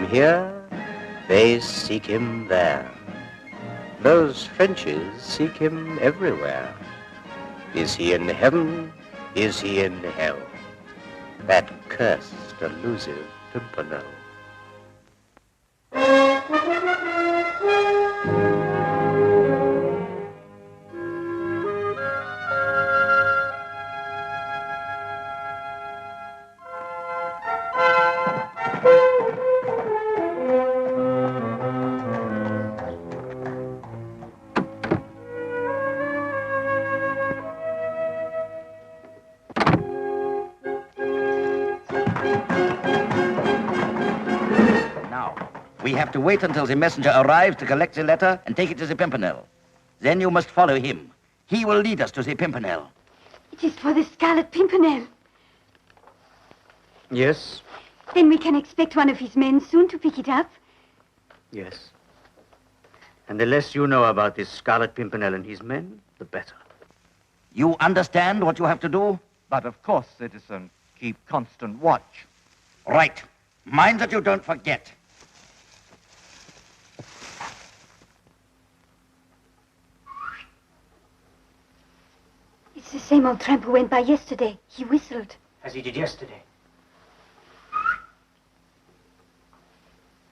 here, they seek him there. Those Frenchies seek him everywhere. Is he in heaven? Is he in hell? That cursed, elusive Pimpernel. We have to wait until the messenger arrives to collect the letter and take it to the Pimpernel. Then you must follow him. He will lead us to the Pimpernel. It is for the Scarlet Pimpernel. Yes? Then we can expect one of his men soon to pick it up. Yes. And the less you know about this Scarlet Pimpernel and his men, the better. You understand what you have to do? But of course, citizen, keep constant watch. Right. Mind that you don't forget. It's the same old tramp who went by yesterday. He whistled. As he did yesterday.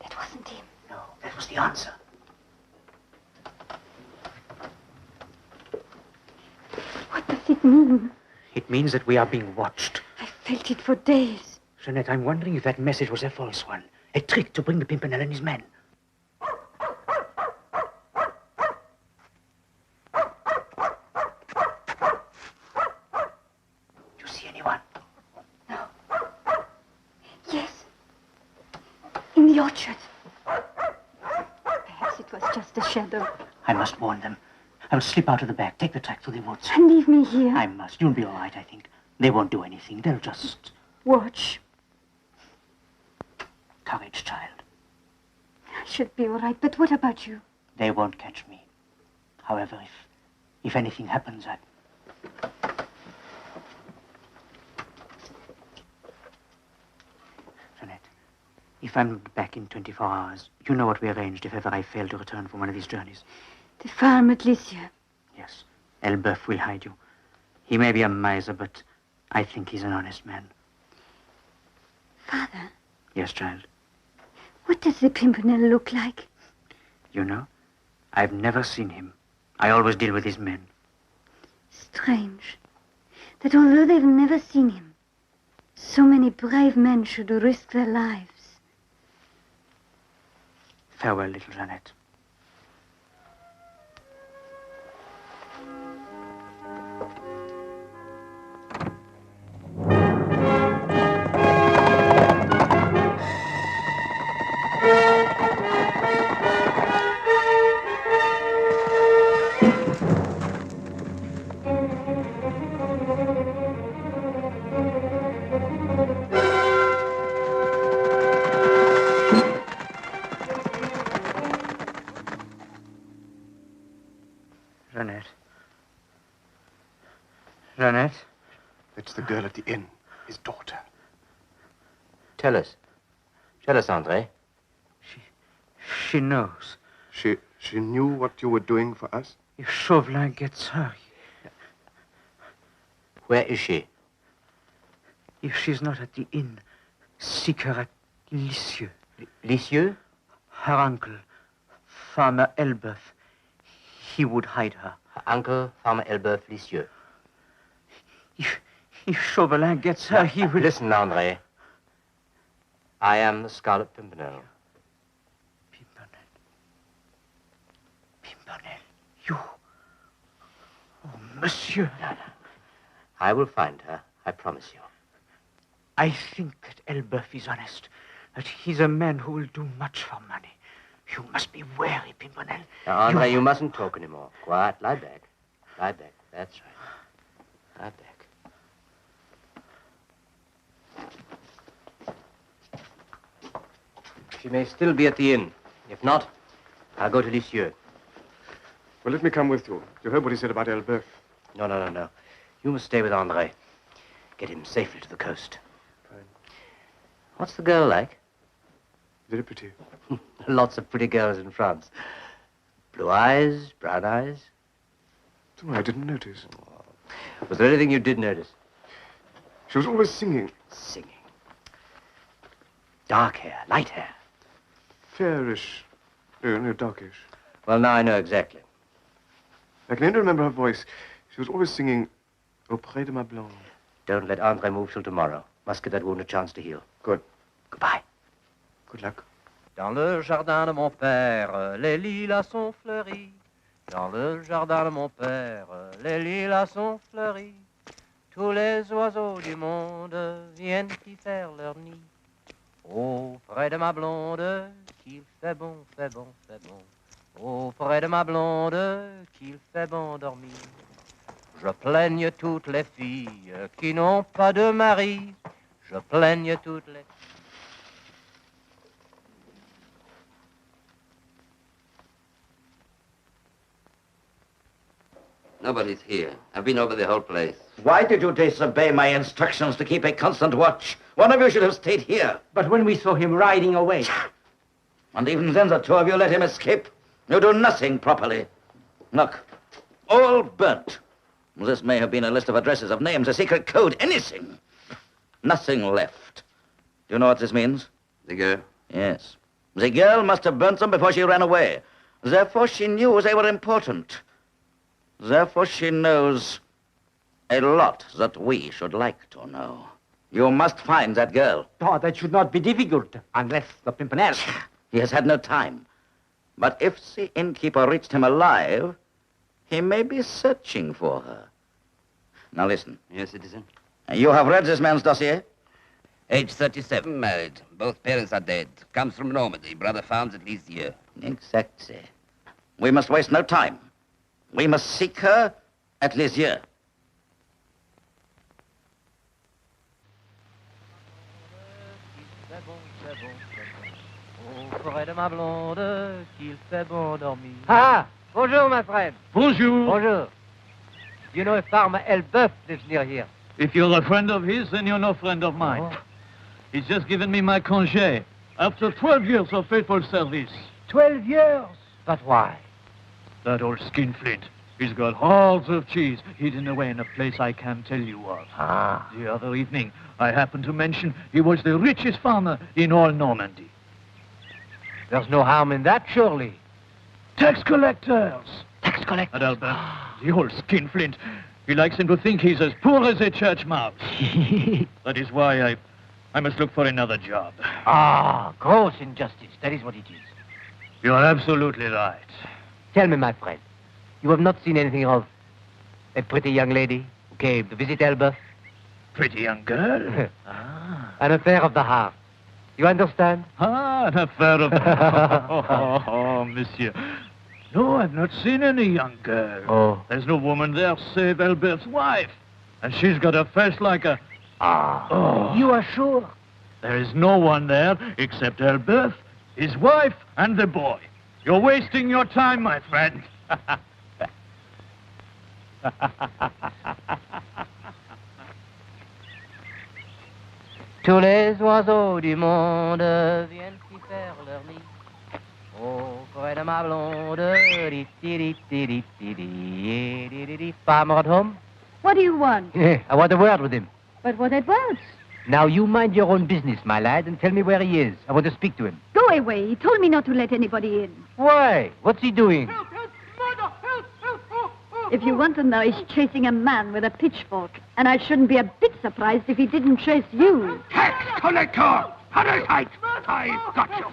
That wasn't him. No, that was the answer. What does it mean? It means that we are being watched. I felt it for days. Jeanette, I'm wondering if that message was a false one. A trick to bring the Pimpernel and his men. The orchard. Perhaps it was just a shadow. I must warn them. I'll slip out of the back, take the track through the woods. And leave me here. I must. You'll be all right, I think. They won't do anything. They'll just... watch. Courage, child. I should be all right, but what about you? They won't catch me. However, if anything happens, if I'm not back in 24 hours, you know what we arranged if ever I fail to return from one of these journeys. The farm at Lisieux. Yes. Elbeuf will hide you. He may be a miser, but I think he's an honest man. Father? Yes, child? What does the Pimpernel look like? You know, I've never seen him. I always deal with his men. Strange. That although they've never seen him, so many brave men should risk their lives. Farewell, little Jeanette. Jeanette? That's the girl at the inn, his daughter. Tell us, André. She knows. She knew what you were doing for us? If Chauvelin gets her... Where is she? If she's not at the inn, seek her at Lisieux. Lisieux? Her uncle, Farmer Elbeuf. He would hide her. Her uncle, Farmer Elbeuf, Lisieux. If Chauvelin gets her, he will... Listen, André. I am the Scarlet Pimpernel. Pimpernel, you... Oh, monsieur. No. I will find her, I promise you. I think that Elbeuf is honest, that he's a man who will do much for money. You must be wary, Pimpernel. Now, André, you mustn't talk anymore. Quiet, lie back. Lie back, that's right. Lie back. She may still be at the inn. If not, I'll go to Lisieux. Well, let me come with you. You heard what he said about Elbeuf. No. You must stay with André. Get him safely to the coast. Fine. What's the girl like? Very pretty. Lots of pretty girls in France. Blue eyes, brown eyes. Oh, I didn't notice. Was there anything you did notice? She was always singing. Singing. Dark hair, light hair. Fairish. No, darkish. Well, now I know exactly. I can only remember her voice. She was always singing Auprès de ma blonde. Don't let Andre move till tomorrow. Must give that wound a chance to heal. Good. Goodbye. Good luck. Dans le jardin de mon père, les lilas sont fleuris. Dans le jardin de mon père, les lilas sont fleuris. Tous les oiseaux du monde viennent y faire leur nid. Auprès de ma blonde, qu'il fait bon, fait bon, fait bon. Auprès de ma blonde, qu'il fait bon dormir. Je plaigne toutes les filles qui n'ont pas de mari. Je plaigne toutes les... Nobody's here. I've been over the whole place. Why did you disobey my instructions to keep a constant watch? One of you should have stayed here. But when we saw him riding away... And even then the two of you let him escape. You do nothing properly. Look, all burnt. This may have been a list of addresses, of names, a secret code, anything. Nothing left. Do you know what this means? The girl? Yes. The girl must have burnt them before she ran away. Therefore she knew they were important. Therefore she knows a lot that we should like to know. You must find that girl. Oh, that should not be difficult, unless the Pimpernel... He has had no time. But if the innkeeper reached him alive, he may be searching for her. Now listen. Yes, citizen. You have read this man's dossier? Age 37, married. Both parents are dead. Comes from Normandy. Brother found at least here. Exactly. We must waste no time. We must seek her at Lisieux. Auprès de ma blonde, qu'il fait bon dormir. Ah, bonjour, my friend. Bonjour. Bonjour. Do you know if Farmer Elbeuf lives near here? If you're a friend of his, then you're no friend of mine. Oh. He's just given me my congé after 12 years of faithful service. 12 years? But why? That old skinflint. He's got hordes of cheese hidden away in a place I can't tell you of. Ah. The other evening, I happened to mention he was the richest farmer in all Normandy. There's no harm in that, surely. Tax collectors. Tax collectors? Adalbert, the old skinflint. He likes him to think he's as poor as a church mouse. That is why I must look for another job. Ah, gross injustice. That is what it is. You're absolutely right. Tell me, my friend, you have not seen anything of a pretty young lady who came to visit Elbeuf? Pretty young girl? An affair of the heart. You understand? An affair of... oh, monsieur. No, I've not seen any young girl. Oh. There's no woman there save Albert's wife. And she's got a face like a... Ah. Oh. You are sure? There is no one there except Albert, his wife, and the boy. You're wasting your time, my friend. Tous les oiseaux du monde viennent y faire leur nid. Auprès de ma blonde, Farmer at home? What do you want? I want a word with him. But what about? Now, you mind your own business, my lad, and tell me where he is. I want to speak to him. Go away. He told me not to let anybody in. Why? What's he doing? Help! Murder! Help! If you want to know, he's chasing a man with a pitchfork. And I shouldn't be a bit surprised if he didn't chase you. Tax collector! Parasite! I've got you!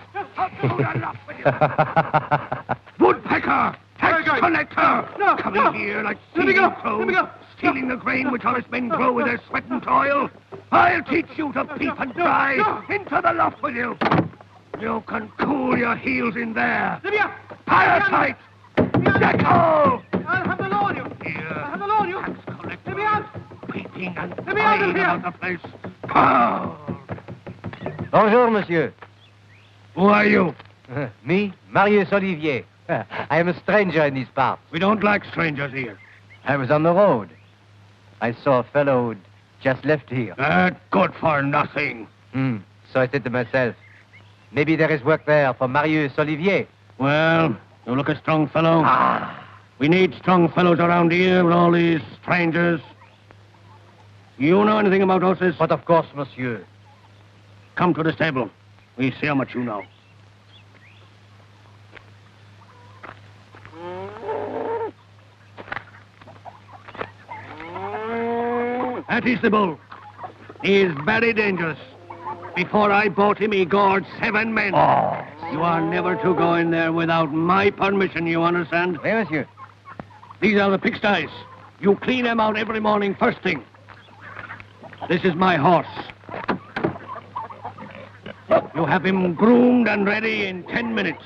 Woodpecker! Tax collector! Coming here like stealing crows, stealing the grain which honest men grow with their sweat and toil. I'll teach you to peep and pry. Into the loft with you. You can cool your heels in there. Parasite! Jackal! I'll have the law on you. Here. I'll have the law on you. Tax collector. Let me out. Peeping and Let me out of prying here. about the place. Pow! Bonjour, monsieur. Who are you? Me, Marius Olivier. I am a stranger in these parts. We don't like strangers here. I was on the road. I saw a fellow who'd just left here. That good for nothing. So I said to myself, Maybe there is work there for Marius Olivier. Well, you look a strong fellow. We need strong fellows around here with all these strangers. You know anything about horses? But of course, monsieur. Come to the stable. We see how much you know. That is the bull. He is very dangerous. Before I bought him, he gored 7 men. Oh. You are never to go in there without my permission, you understand? Oui, monsieur. These are the pigsties. You clean them out every morning, first thing. This is my horse. You have him groomed and ready in 10 minutes.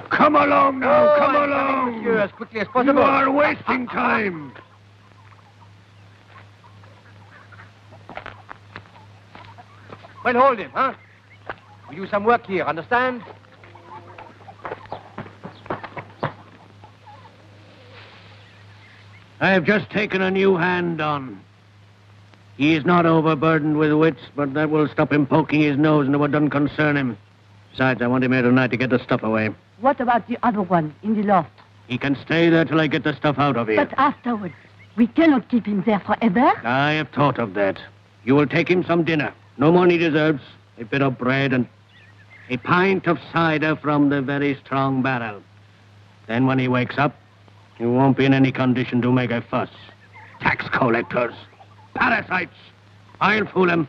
Come along now, come along. Monsieur, as quickly as possible. You are wasting time. Well, hold him, huh? We do some work here, understand? I have just taken a new hand on. He is not overburdened with wits, but that will stop him poking his nose into what doesn't concern him. Besides, I want him here tonight to get the stuff away. What about the other one in the loft? He can stay there till I get the stuff out of here. But afterwards, we cannot keep him there forever. I have thought of that. You will take him some dinner. No more he deserves. A bit of bread and a pint of cider from the very strong barrel. Then when he wakes up, he won't be in any condition to make a fuss. Tax collectors. Parasites. I'll fool him.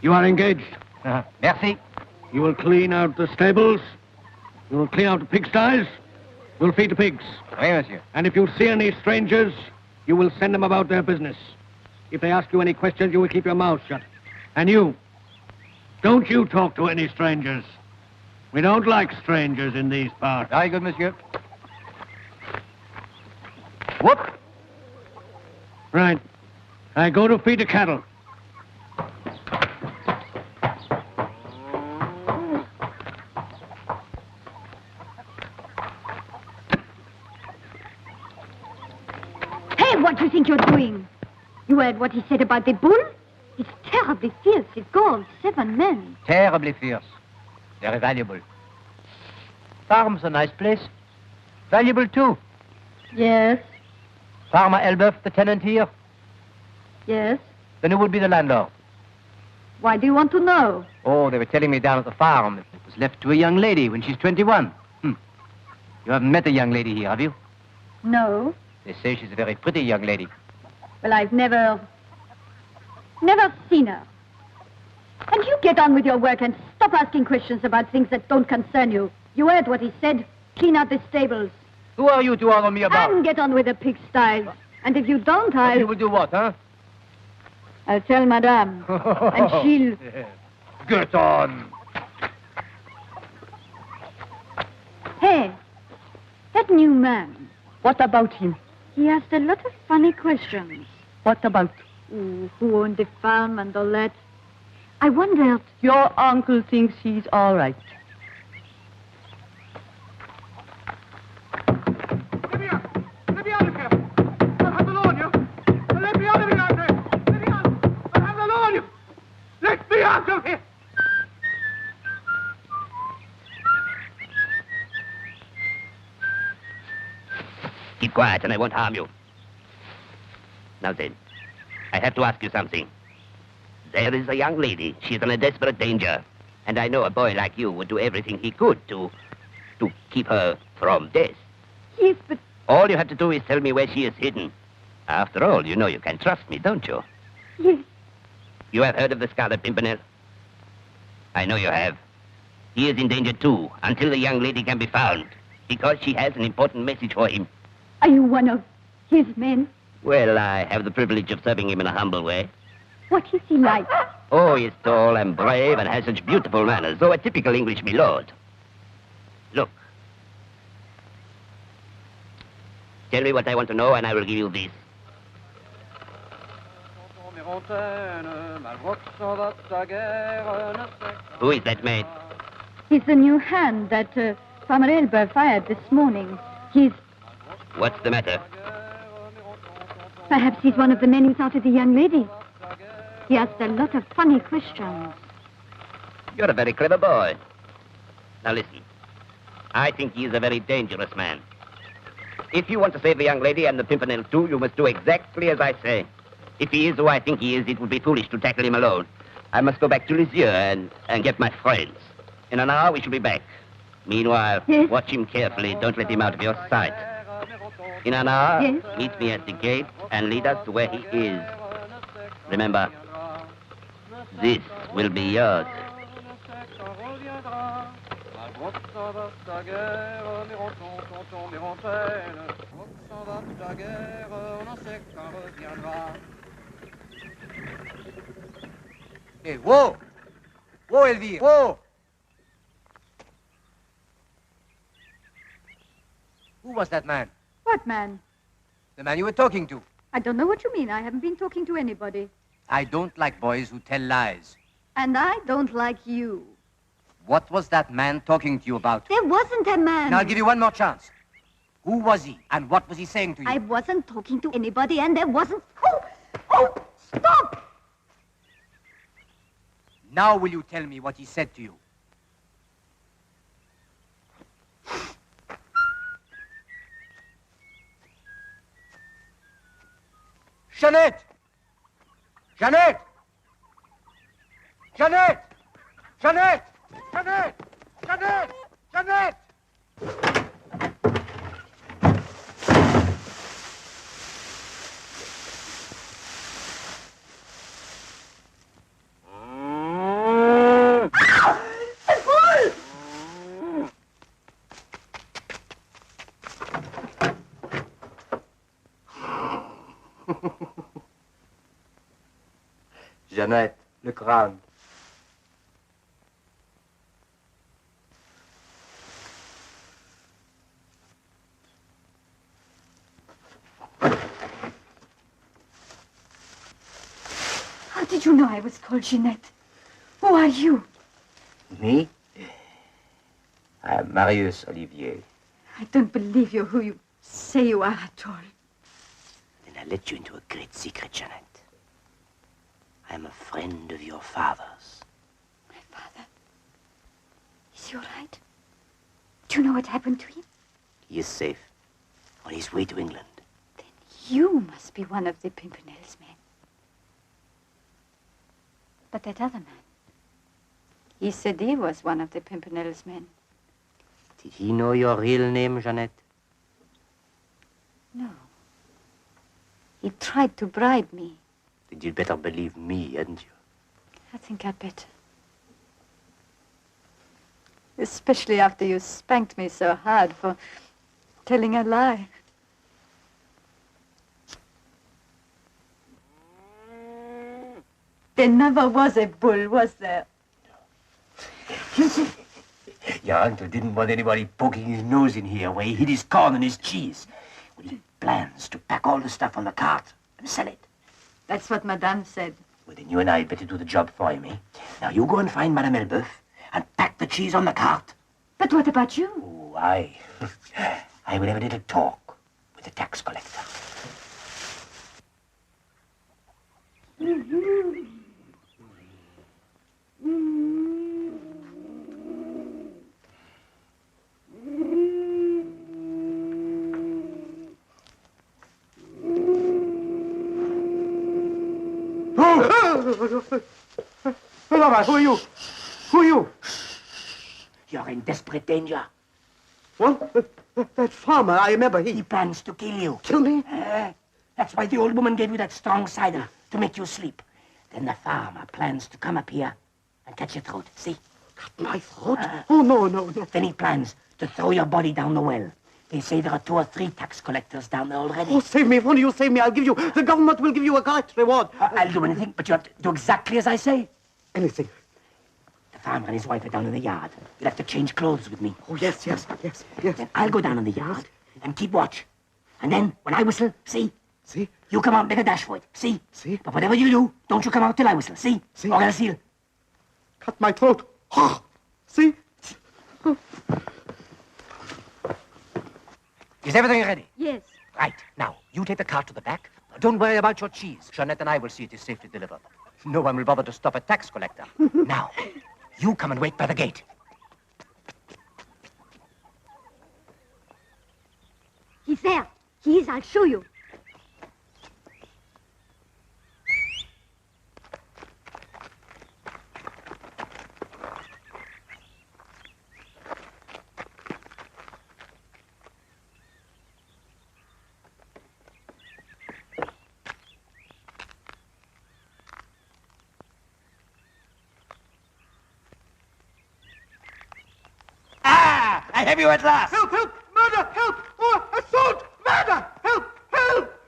You are engaged. Merci. You will clean out the stables. You will clean out the pigsties. You will feed the pigs. Oui, monsieur. And if you see any strangers, you will send them about their business. If they ask you any questions, you will keep your mouth shut. And you, don't you talk to any strangers. We don't like strangers in these parts. Very good, monsieur. Whoop! Right. I go to feed the cattle. Hey, what do you think you're doing? You heard what he said about the bull? It's terribly fierce. It gored 7 men. Terribly fierce. Very valuable. Farm's a nice place. Valuable, too. Yes, Farmer Elbeuf, the tenant here. yes. Then who would be the landlord? Why do you want to know? Oh, they were telling me down at the farm it was left to a young lady when she's 21. You haven't met a young lady here, have you? No. They say she's a very pretty young lady. Well, I've never seen her. And you get on with your work and stop asking questions about things that don't concern you. You heard what he said. Clean out the stables. Who are you to order me about? And get on with the pigsties. And if you don't, I'll... You will do what, huh? I'll tell Madame. And she'll... Get on. Hey, that new man. What about him? He asked a lot of funny questions. What about? Who owned the farm and all that. I wondered... Your uncle thinks he's all right. Let me out of here. I'll have the law on you. Let me out of here, I say. Let me out. I'll have the law on you. Let me out of here. Keep quiet and I won't harm you. Now then, I have to ask you something. There is a young lady. She's in a desperate danger. And I know a boy like you would do everything he could to keep her from death. Yes, but... All you have to do is tell me where she is hidden. After all, you know you can trust me, don't you? Yes. You have heard of the Scarlet Pimpernel? I know you have. He is in danger too, until the young lady can be found. Because she has an important message for him. Are you one of his men? Well, I have the privilege of serving him in a humble way. What is he like? Oh, he is tall and brave and has such beautiful manners, though a typical English milord. Look. Tell me what I want to know, and I will give you this. Mal route sans date, ta guerre ne sait. Who is that man? He's the new hand that Farmer Elber fired this morning. He's... What's the matter? Perhaps he's one of the men who thought of the young lady. He asked a lot of funny questions. You're a very clever boy. Now listen. I think he is a very dangerous man. If you want to save the young lady and the Pimpernel too, you must do exactly as I say. If he is who I think he is, it would be foolish to tackle him alone. I must go back to Lisieux and get my friends. In an hour, we shall be back. Meanwhile, yes? Watch him carefully. Don't let him out of your sight. In an hour, yes? Meet me at the gate and lead us to where he is. Remember, this will be yours. Hey, whoa! Whoa, Elvire! Whoa! Who was that man? What man? The man you were talking to. I don't know what you mean. I haven't been talking to anybody. I don't like boys who tell lies. And I don't like you. What was that man talking to you about? There wasn't a man. Now, I'll give you one more chance. Who was he, and what was he saying to you? I wasn't talking to anybody, and there wasn't... Oh, stop! Now will you tell me what he said to you? Jeanette! Jeanette! Jeanette! Jeanette! Jeanette! Jeanette! Jeanette! Jeannette, le crâne. How did you know I was called Jeanette? Who are you? Me? I am Marius Olivier. I don't believe you're who you say you are at all. Then I let you into a great secret, Jeannette. I am a friend of your father's. My father? Is he all right? Do you know what happened to him? He is safe. On his way to England. Then you must be one of the Pimpernel's men. But that other man, he said he was one of the Pimpernel's men. Did he know your real name, Jeannette? No. He tried to bribe me. Then you'd better believe me, hadn't you? I think I'd better. Especially after you spanked me so hard for telling a lie. There never was a bull, was there? Your uncle didn't want anybody poking his nose in here where he hid his corn and his cheese. Well, he plans to pack all the stuff on the cart and sell it. That's what Madame said. Well, then you and I had better do the job for him, eh? Now, you go and find Madame Elbeuf and pack the cheese on the cart. But what about you? Oh, I will have a little talk with the tax collector. Who are you? Who are you? You're in desperate danger. What? That farmer, I remember, He plans to kill you. Kill me? That's why the old woman gave you that strong cider, to make you sleep. Then the farmer plans to come up here and cut your throat. See? Cut my throat? Oh, no. Then he plans to throw your body down the well. They say there are 2 or 3 tax collectors down there already. Oh, save me. If only you save me, I'll give you... The government will give you a great reward. I'll do anything, but you have to do exactly as I say. Anything. The farmer and his wife are down in the yard. You'll have to change clothes with me. Oh, yes. Then I'll go down in the yard and keep watch. And then, when I whistle, see? See? You come out and make a dash for it. See? See? But whatever you do, don't you come out till I whistle. See? See? Or else he'll... Cut my throat. See? Is everything ready? Yes. Right. Now, you take the cart to the back. Don't worry about your cheese. Jeanette and I will see it is safely delivered. No one will bother to stop a tax collector. Now, you come and wait by the gate. He's there. He is. I'll show you. I have you at last. Help! Help! Murder! Help! Oh, assault! Murder! Help! Help!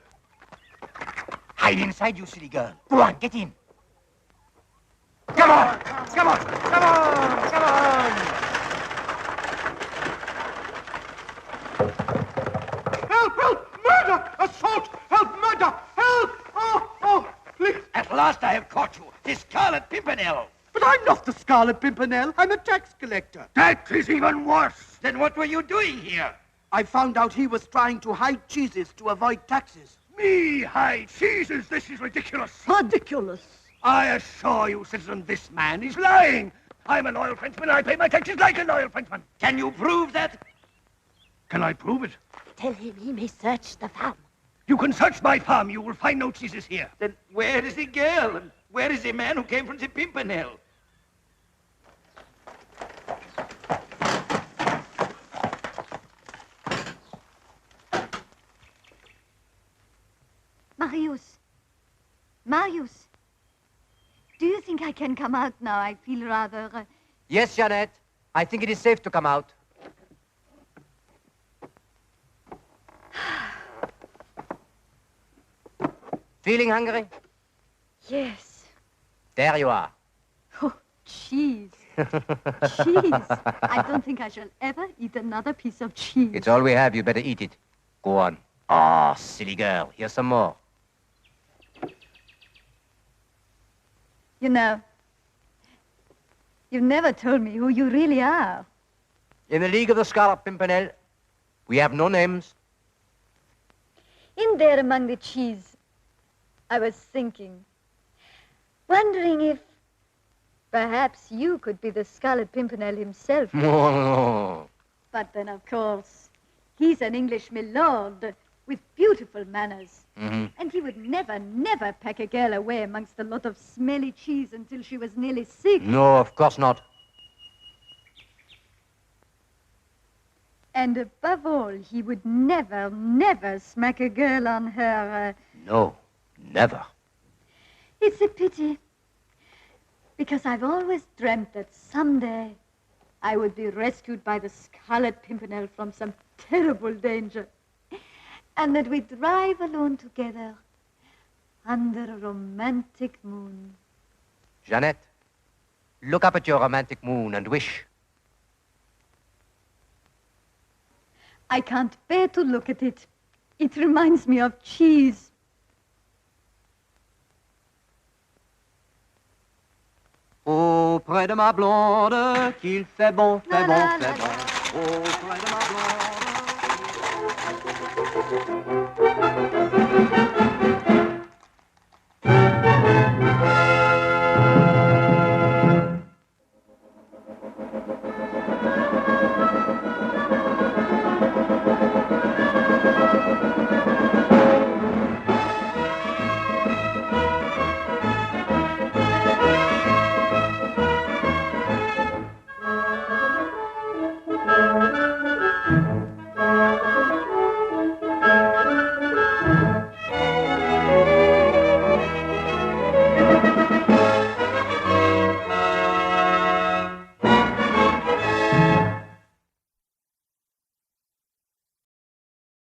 Hide inside, you silly girl. Go on, get in. Come on! Come on! Come on! Come on! Help! Help! Murder! Assault! Help! Murder! Help! Oh! Oh! Please! At last I have caught you. The Scarlet Pimpernel. But I'm not the Scarlet Pimpernel. I'm a tax collector. That is even worse. Then what were you doing here? I found out he was trying to hide cheeses to avoid taxes. Me hide cheeses. This is ridiculous. Ridiculous. I assure you, citizen, this man is lying. I'm a loyal Frenchman. I pay my taxes like a loyal Frenchman. Can you prove that? Can I prove it? Tell him he may search the farm. You can search my farm. You will find no cheeses here. Then where is the girl? And where is the man who came from the Pimpernel? Marius, do you think I can come out now? I feel rather... Yes, Jeanette. I think it is safe to come out. Feeling hungry? Yes. There you are. Oh, cheese. Cheese. I don't think I shall ever eat another piece of cheese. It's all we have. You'd better eat it. Go on. Oh, silly girl. Here's some more. You know, you've never told me who you really are. In the League of the Scarlet Pimpernel, we have no names. In there among the cheese, I was thinking, wondering if perhaps you could be the Scarlet Pimpernel himself. No. But then, of course, he's an English milord with beautiful manners. Mm-hmm. And he would never, never pack a girl away amongst a lot of smelly cheese until she was nearly sick. No, of course not. And above all, he would never, never smack a girl on her... No, never. It's a pity. Because I've always dreamt that someday I would be rescued by the Scarlet Pimpernel from some terrible danger. And that we'd drive alone together under a romantic moon. Jeanette, look up at your romantic moon and wish. I can't bear to look at it. It reminds me of cheese. Auprès de ma blonde, qu'il fait bon, fait bon, fait bon. Auprès de ma blonde.